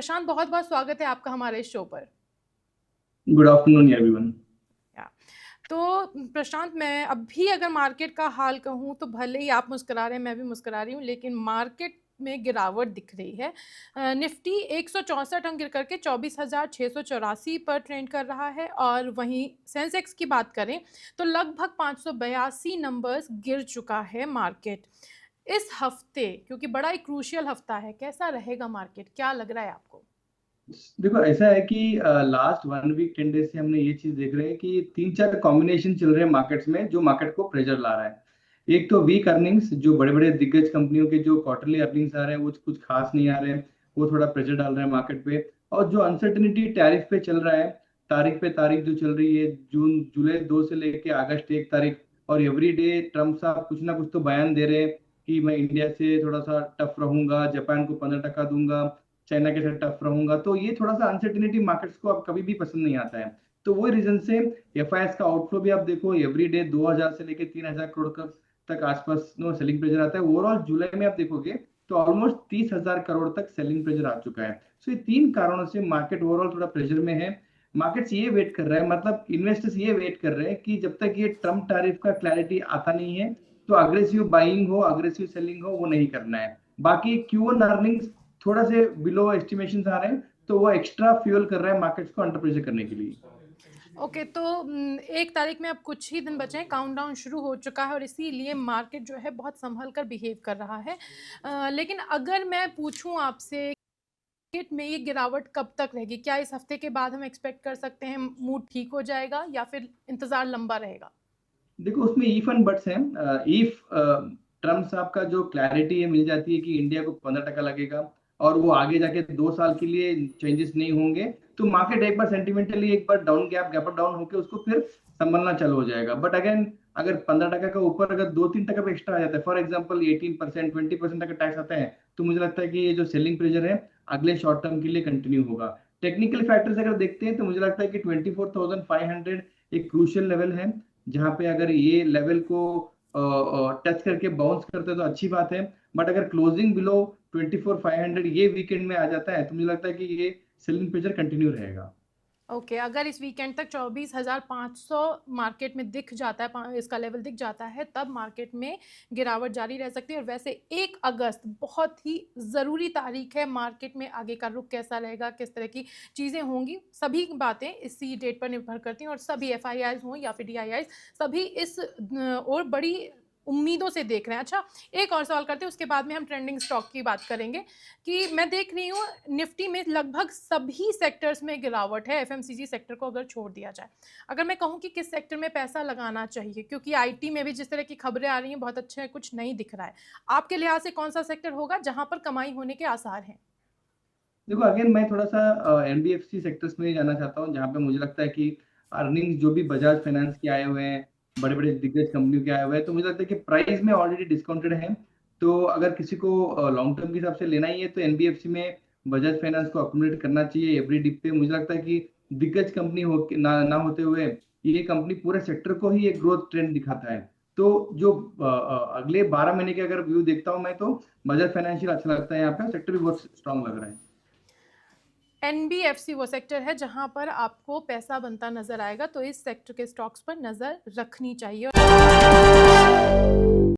प्रशांत, बहुत बहुत स्वागत है आपका हमारे इस शो पर। Good afternoon everyone. या, तो प्रशांत, मैं अभी अगर मार्केट का हाल कहूँ तो भले ही आप मुस्कुरा रहे हैं, मैं भी मुस्कुरा रही हूँ, लेकिन मार्केट में गिरावट दिख रही है। निफ्टी 164 अंक गिर करके 24,684 पर ट्रेंड कर रहा है, और वहीं सेंसेक्स की बात करें तो लगभग 582 नंबर्स गिर चुका है मार्केट इस हफ्ते, क्योंकि बड़ा ही क्रूशियल हफ्ता है। कैसा रहेगा मार्केट, क्या लग रहा है आपको? देखो, ऐसा है कि लास्ट 1 वीक 10 डेज से हमने ये चीज देख रहे हैं कि तीन चार कॉम्बिनेशन चल रहे हैं मार्केट्स में, जो मार्केट को प्रेशर ला रहा है। एक तो वीक अर्निंग्स, जो बड़े बड़े दिग्गज कंपनियों के जो क्वार्टरली अर्निंग्स आ रहे हैं वो कुछ खास नहीं आ रहे हैं, वो थोड़ा प्रेशर डाल रहे हैं मार्केट पे। और जो अनसर्टेनिटी टैरिफ पे चल रहा है, तारीख पे तारीख जो चल रही है, जून जुलाई 2 से लेके अगस्त 1 तारीख, और एवरी डे ट्रम्प साहब कुछ ना कुछ तो बयान दे रहे हैं कि मैं इंडिया से थोड़ा सा टफ रहूंगा, जापान को 15% दूंगा, चाइना के साथ टफ रहूंगा। तो ये थोड़ा सा अनसर्टेनिटी मार्केट्स को अब कभी भी पसंद नहीं आता है। तो वो रीजन से एफआईएस का आउटफ्लो भी आप देखो, एवरी डे 2000 से लेके 3000 करोड़ तक आसपास नो सेलिंग प्रेशर आता है। ओवरऑल जुलाई में आप देखोगे तो ऑलमोस्ट 30,000 करोड़ तक सेलिंग प्रेशर आ चुका है। सो ये तीन कारणों से मार्केट ओवरऑल थोड़ा प्रेशर में है। मार्केट्स ये वेट कर रहे हैं, मतलब इन्वेस्टर्स ये वेट कर रहे हैं कि जब तक ये ट्रम्प टैरिफ का क्लैरिटी आता नहीं है तो अग्रेसिव बाइंग हो, अग्रेसिव सेलिंग हो, वो नहीं करना है। बाकी Q1 अर्निंग्स थोड़ा से बिलो एस्टिमेशंस आ रहे हैं, तो वो एक्स्ट्रा फ्यूल कर रहा है मार्केट्स को अंडर प्रेशर करने के लिए। ओके, तो 1 तारीख में अब कुछ ही दिन बचे हैं, काउंटडाउन शुरू हो चुका है, और इसीलिए मार्केट जो है बहुत संभल कर बिहेव कर रहा है। लेकिन अगर मैं पूछूं आपसे, मार्केट में ये गिरावट कब तक रहेगी? क्या इस हफ्ते के बाद हम एक्सपेक्ट कर सकते हैं मूड ठीक हो जाएगा, या फिर इंतजार लंबा रहेगा? देखो, उसमें इफ एंड बट्स हैं। इफ ट्रम्प साहब का जो क्लैरिटी है मिल जाती है कि इंडिया को 15% लगेगा और वो आगे जाके 2 साल के लिए चेंजेस नहीं होंगे, तो मार्केट एक बार सेंटिमेंटली एक बार डाउन गैप डाउन होकर उसको फिर संभलना चालू हो जाएगा। बट अगेन, अगर 15% का ऊपर अगर 2-3% एक्स्ट्रा आ जाता है, फॉर एग्जाम्पल 18% 20% का टैक्स आता है, तो मुझे लगता है कि ये जो सेलिंग प्रेशर है अगले शॉर्ट टर्म के लिए कंटिन्यू होगा। टेक्निकल फैक्टर्स अगर देखते हैं तो मुझे लगता है कि 24,500 एक क्रूशियल लेवल है, जहां पे अगर ये लेवल को टच करके बाउंस करते हैं तो अच्छी बात है। बट अगर क्लोजिंग बिलो 24,500 ये वीकेंड में आ जाता है तो मुझे लगता है कि ये सेलिंग प्रेशर कंटिन्यू रहेगा। ओके, अगर इस वीकेंड तक 24,500 मार्केट में दिख जाता है, इसका लेवल दिख जाता है, तब मार्केट में गिरावट जारी रह सकती है। और वैसे 1 अगस्त बहुत ही ज़रूरी तारीख है। मार्केट में आगे का रुख कैसा रहेगा, किस तरह की चीज़ें होंगी, सभी बातें इसी डेट पर निर्भर करती हैं। और सभी एफआईआईज हों या फिर डीआईआईज, सभी इस और बड़ी उम्मीदों से देख रहे हैं। अच्छा, एक और सवाल करते हैं, उसके बाद में हम ट्रेंडिंग स्टॉक की बात करेंगे। कि मैं देख रही हूँ निफ्टी में लगभग सभी सेक्टर्स में गिरावट है, एफएमसीजी सेक्टर को अगर छोड़ दिया जाए। अगर मैं कहूँ कि किस सेक्टर में पैसा लगाना चाहिए, क्योंकि आईटी में भी जिस तरह की खबरें आ रही हैं बहुत अच्छा है, कुछ नहीं दिख रहा है, आपके लिहाज से कौन सा सेक्टर होगा जहां पर कमाई होने के आसार हैं? देखो, अगेन मैं थोड़ा सा एनबीएफसी सेक्टर्स में जाना चाहता हूँ, जहाँ पे मुझे लगता है कि अर्निंग्स जो भी बजाज फाइनेंस के आए हुए हैं, बड़े बड़े दिग्गज कंपनियों के आए हुए हैं, तो मुझे लगता है कि प्राइस में ऑलरेडी डिस्काउंटेड है। तो अगर किसी को लॉन्ग टर्म के हिसाब से लेना ही है तो एनबीएफसी में बजाज फाइनेंस को अकोमोडेट करना चाहिए। एवरी डिप पे मुझे लगता है कि दिग्गज कंपनी हो ना होते हुए ये कंपनी पूरे सेक्टर को ही एक ग्रोथ ट्रेंड दिखाता है। तो जो अगले 12 महीने के अगर व्यू देखता हूँ मैं, तो बजाज फाइनेंशियल अच्छा लगता है, यहाँ पे सेक्टर भी बहुत स्ट्रांग लग रहा है। एनबीएफसी वो सेक्टर है जहां पर आपको पैसा बनता नजर आएगा, तो इस सेक्टर के स्टॉक्स पर नजर रखनी चाहिए।